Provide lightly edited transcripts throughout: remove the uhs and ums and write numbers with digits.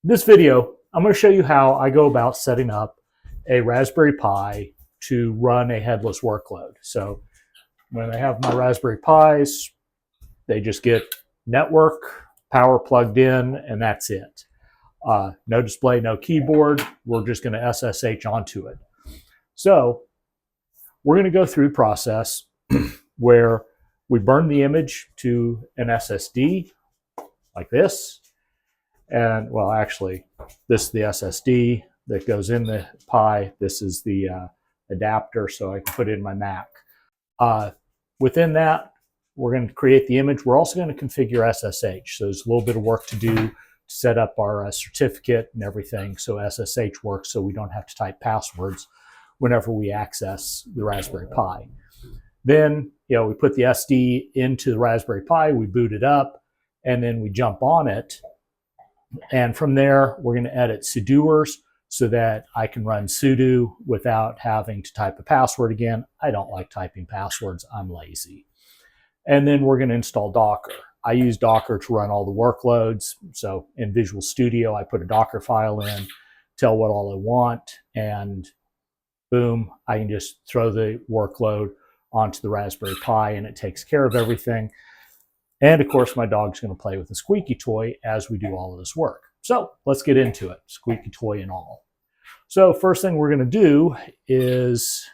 This video, I'm going to show you how I go about setting up a Raspberry Pi to run a headless workload. So when I have my Raspberry Pis, they just get network, power plugged in, and that's it. No display, no keyboard. We're just going to SSH onto it. So we're going to go through the process where we burn the image to an SSD like this. And well, actually, this is the SSD that goes in the Pi. This is the adapter, so I can put it in my Mac. Within that, we're going to create the image. We're also going to configure SSH. So there's a little bit of work to do to set up our certificate and everything so SSH works, so we don't have to type passwords whenever we access the Raspberry Pi. Then, we put the SD into the Raspberry Pi, we boot it up, and then we jump on it. And from there, we're going to edit sudoers so that I can run sudo without having to type a password again. I don't like typing passwords. I'm lazy. And then we're going to install Docker. I use Docker to run all the workloads. So in Visual Studio, I put a Docker file in, tell what all I want, and boom, I can just throw the workload onto the Raspberry Pi and it takes care of everything. And of course, my dog's going to play with the squeaky toy as we do all of this work. So let's get into it, squeaky toy and all. So first thing we're going to do is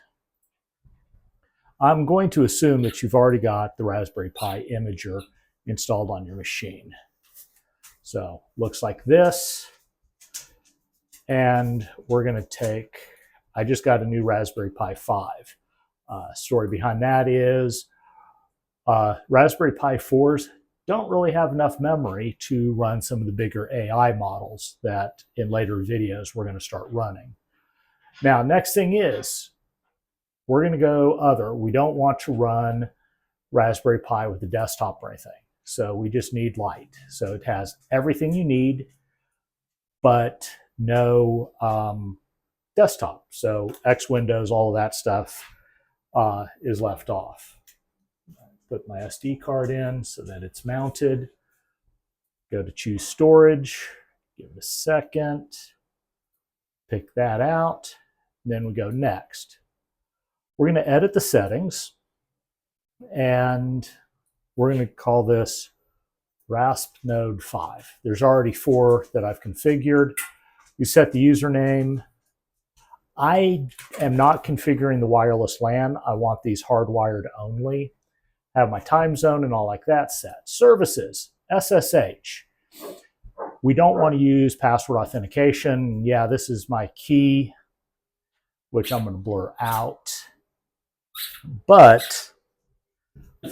I'm going to assume that you've already got the Raspberry Pi imager installed on your machine. So looks like this. And we're going to take, I just got a new Raspberry Pi 5. Story behind that is Raspberry Pi 4s don't really have enough memory to run some of the bigger AI models that in later videos we're going to start running. Now, next thing is we're going to go other. We don't want to run Raspberry Pi with a desktop or anything. So we just need light. So it has everything you need, but no desktop. So X Windows, all of that stuff is left off. Put my SD card in so that it's mounted. Go to choose storage, give it a second, pick that out, then we go next. We're going to edit the settings, and we're going to call this RASP node 5. There's already 4 that I've configured. You set the username. I am not configuring the wireless LAN. I want these hardwired only. Have my time zone and all like that set. Services, SSH. We don't want to use password authentication. Yeah, this is my key, which I'm going to blur out. But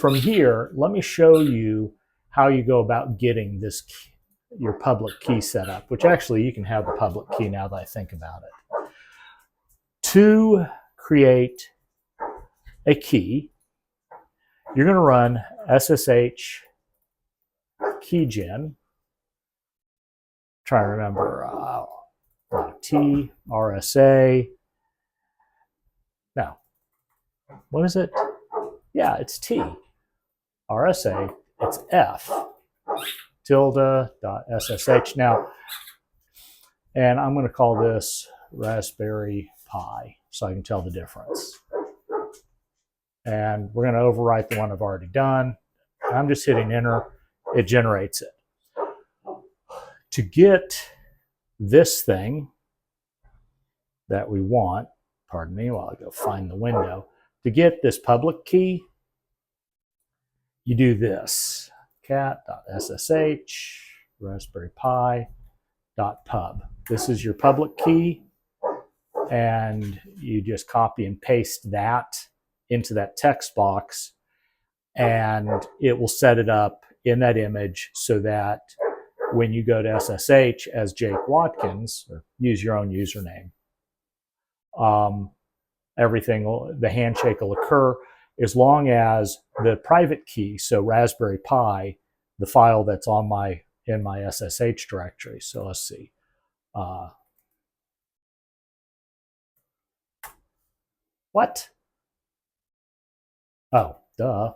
from here, let me show you how you go about getting this key, your public key set up, which actually you can have the public key now that I think about it. To create a key, you're going to run Ssh-keygen. Try to remember T, RSA. Now, what is it? Yeah, it's T. RSA, it's F. tilde.ssh. Now, and I'm going to call this Raspberry Pi so I can tell the difference. And we're going to overwrite the one I've already done. I'm just hitting enter. It generates it. To get this thing that we want, pardon me while I go find the window, to get this public key, you do this. cat.ssh raspberrypi.pub. This is your public key, and you just copy and paste that into that text box, and it will set it up in that image so that when you go to SSH as Jake Watkins, or use your own username, the handshake will occur as long as the private key, so Raspberry Pi, the file that's on in my SSH directory. So let's see. What? Oh, duh.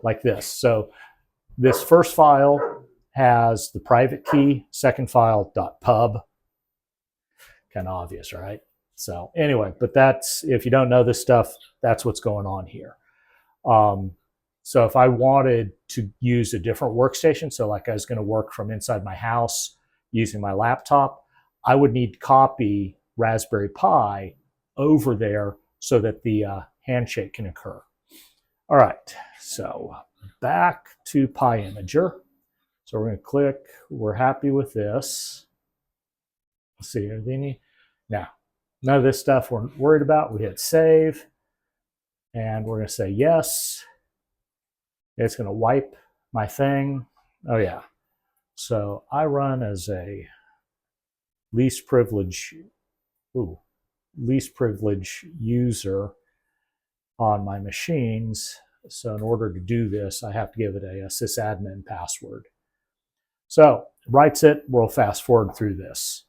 Like this. So this first file has the private key, second file .pub. Kind of obvious, right? So anyway, but that's, if you don't know this stuff, that's what's going on here. So if I wanted to use a different workstation, so like I was going to work from inside my house using my laptop, I would need to copy Raspberry Pi over there so that the handshake can occur. All right, so back to PyImager. So we're going to click, we're happy with this. Let's see, are there any? Now, none of this stuff we're worried about. We hit save, and we're going to say yes. It's going to wipe my thing. Oh, yeah. So I run as a least privilege user on my machines. So in order to do this, I have to give it a sysadmin password. So it writes it. We'll fast forward through this.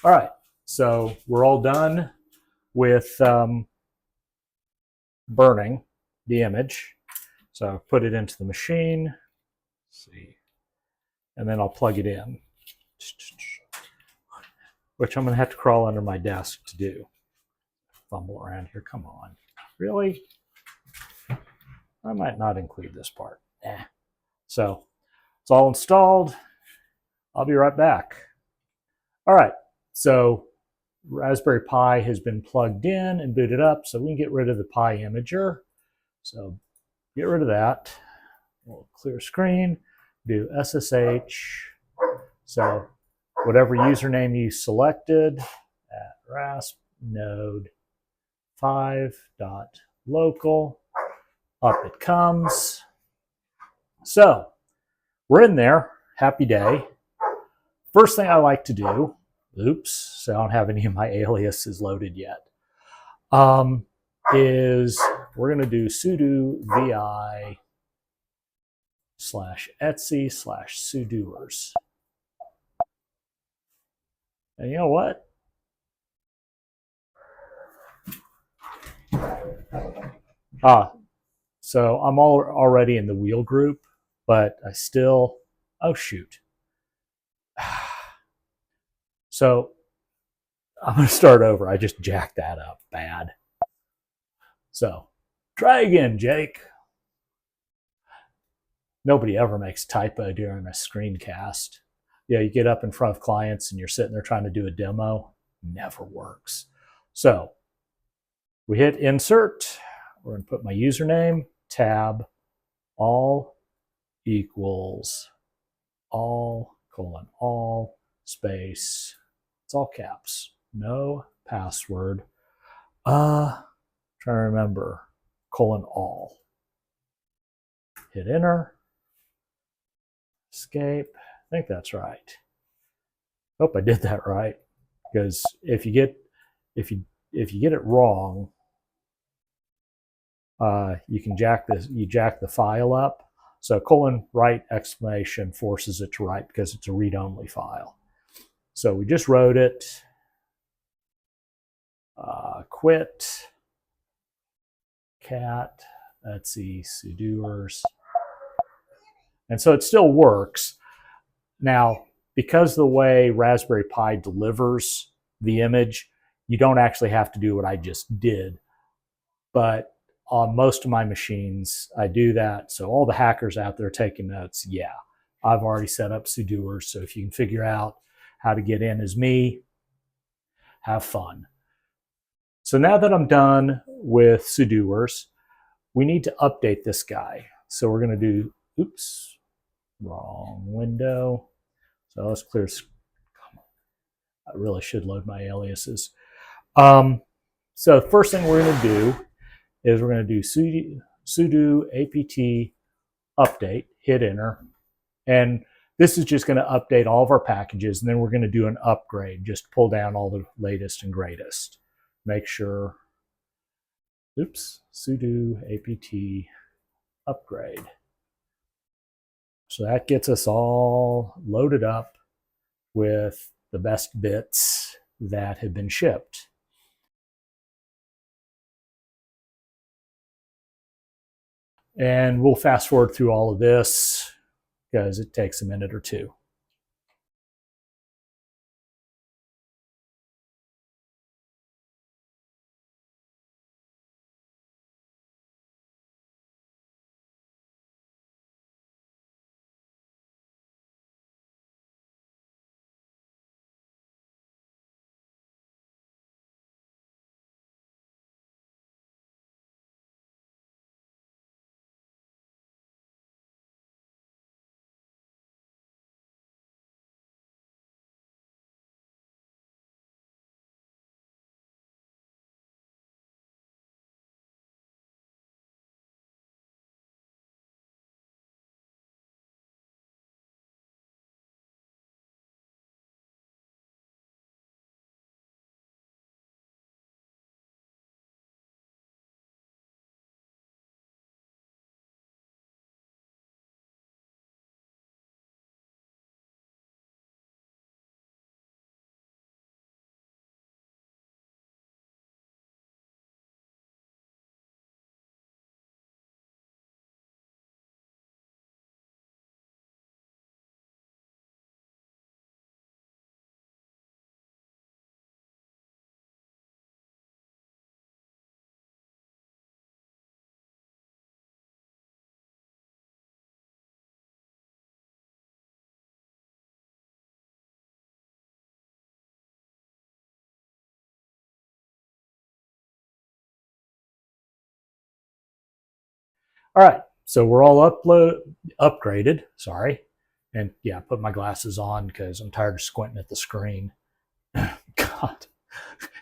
All right, so we're all done with burning the image. So put it into the machine. Let's see, and then I'll plug it in, which I'm going to have to crawl under my desk to do. Fumble around here. Come on, really? I might not include this part. So it's all installed. I'll be right back. All right, so Raspberry Pi has been plugged in and booted up, so we can get rid of the PyImager. So get rid of that. We'll clear screen, do SSH. So whatever username you selected at rasp node 5.local, up it comes. So we're in there, happy day. First thing I like to do, oops, so I don't have any of my aliases loaded yet, is we're going to do sudo vi /etsy/sudoers. And you know what? So I'm already in the wheel group, but I still, oh shoot. So I'm going to start over. I just jacked that up bad. So try again, Jake. Nobody ever makes typo during a screencast. Yeah, you get up in front of clients and you're sitting there trying to do a demo. Never works. So we hit insert. We're going to put my username, tab, all equals all, all, space. It's all caps. No password. Trying to remember, all. Hit enter. Escape. I think that's right. Hope I did that right. Because if you get it wrong, you can jack the file up. So write exclamation forces it to write because it's a read-only file. So we just wrote it. Quit. Cat. Let's see, sudoers. And so it still works. Now, because the way Raspberry Pi delivers the image, you don't actually have to do what I just did. But on most of my machines, I do that. So all the hackers out there taking notes, yeah, I've already set up sudoers. So if you can figure out how to get in as me, have fun. So now that I'm done with sudoers, we need to update this guy. So we're going to do, oops, wrong window. So let's clear. I really should load my aliases. So the first thing we're going to do is we're going to do sudo apt update, hit enter. And this is just going to update all of our packages. And then we're going to do an upgrade, just pull down all the latest and greatest. Make sure, oops, sudo apt upgrade. So that gets us all loaded up. with the best bits that have been shipped. And we'll fast forward through all of this because it takes a minute or two. All right, so we're all upgraded. Sorry, and yeah, put my glasses on because I'm tired of squinting at the screen. God,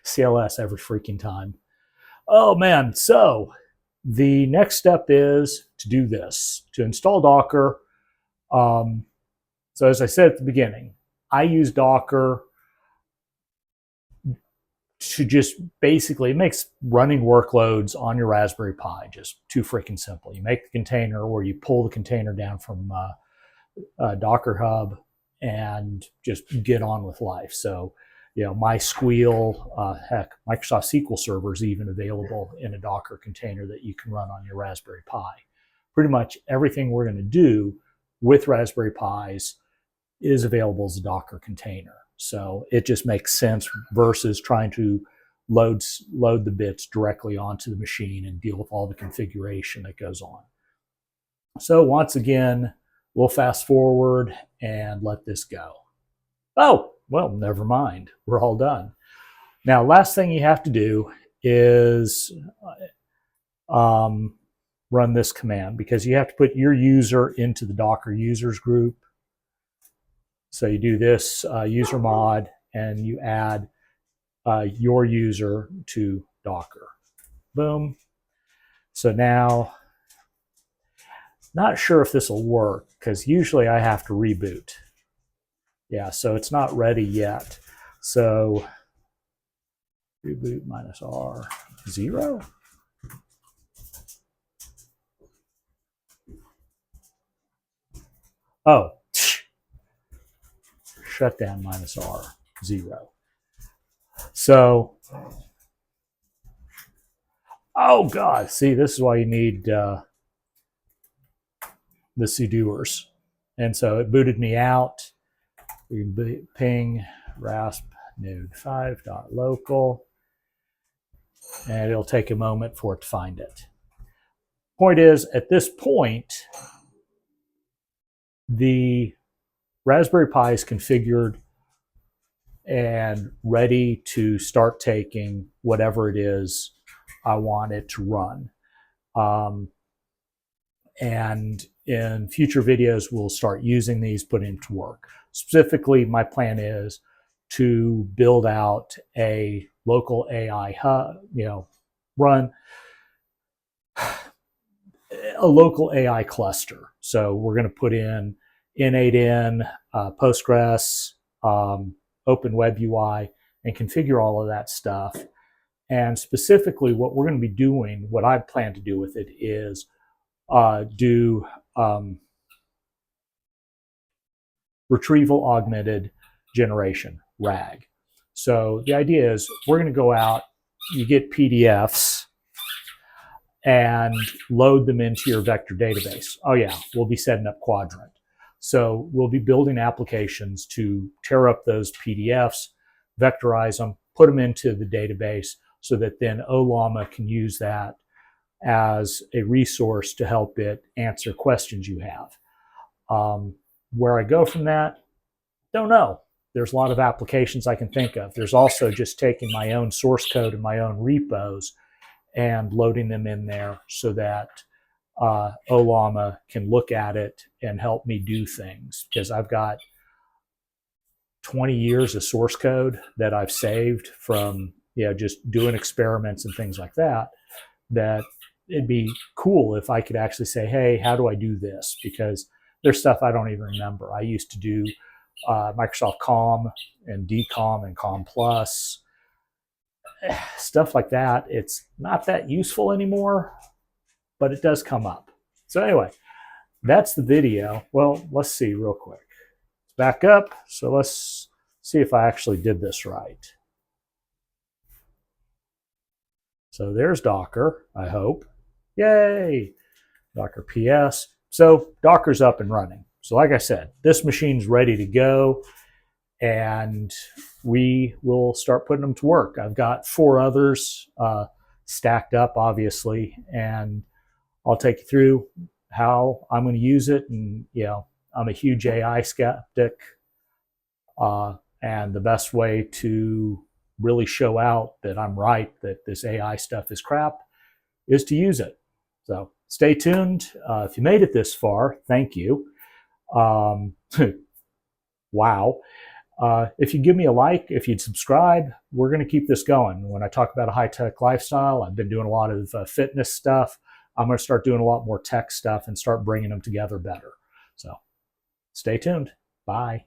CLS every freaking time. Oh man, so the next step is to do this, to install Docker. So as I said at the beginning, I use Docker to just basically, it makes running workloads on your Raspberry Pi just too freaking simple. You make the container where you pull the container down from Docker Hub and just get on with life. So, you know, MySQL, heck, Microsoft SQL Server is even available in a Docker container that you can run on your Raspberry Pi. Pretty much everything we're going to do with Raspberry Pis is available as a Docker container. So it just makes sense versus trying to load the bits directly onto the machine and deal with all the configuration that goes on. So once again, we'll fast forward and let this go. Oh, well, never mind. We're all done. Now, last thing you have to do is run this command because you have to put your user into the Docker users group. So you do this user mod and you add your user to Docker. Boom. So now, not sure if this will work because usually I have to reboot. Yeah, so it's not ready yet. So reboot minus R 0. Oh, shutdown minus R 0. So, oh God, see, this is why you need the sudoers. And so it booted me out. We ping rasp node 5.local, and it'll take a moment for it to find it. Point is, at this point, the Raspberry Pi is configured and ready to start taking whatever it is I want it to run. And in future videos, we'll start using these, putting them to work. Specifically, my plan is to build out a local AI hub, run a local AI cluster. So we're going to put in N8N, Postgres, Open Web UI, and configure all of that stuff. And specifically, what we're going to be doing, what I plan to do with it is do retrieval augmented generation, RAG. So the idea is we're going to go out, you get PDFs, and load them into your vector database. Oh yeah, we'll be setting up Quadrant. So we'll be building applications to tear up those PDFs, vectorize them, put them into the database so that then OLLAMA can use that as a resource to help it answer questions you have. Where I go from that, don't know. There's a lot of applications I can think of. There's also just taking my own source code and my own repos and loading them in there so that OLLAMA can look at it and help me do things, because I've got 20 years of source code that I've saved from just doing experiments and things like that, that it'd be cool if I could actually say, hey, how do I do this? Because there's stuff I don't even remember. I used to do Microsoft COM and DCOM and COM Plus, stuff like that. It's not that useful anymore, but it does come up. So anyway, that's the video. Well, let's see real quick. Back up. So let's see if I actually did this right. So there's Docker, I hope. Yay! Docker PS. So Docker's up and running. So like I said, this machine's ready to go, and we will start putting them to work. I've got 4 others stacked up, obviously, and I'll take you through how I'm going to use it. And I'm a huge AI skeptic, and the best way to really show out that I'm right, that this AI stuff is crap, is to use it. So stay tuned. If you made it this far, thank you. Wow. If you give me a like, if you'd subscribe, we're going to keep this going. When I talk about a high-tech lifestyle, I've been doing a lot of fitness stuff. I'm going to start doing a lot more tech stuff and start bringing them together better. So stay tuned. Bye.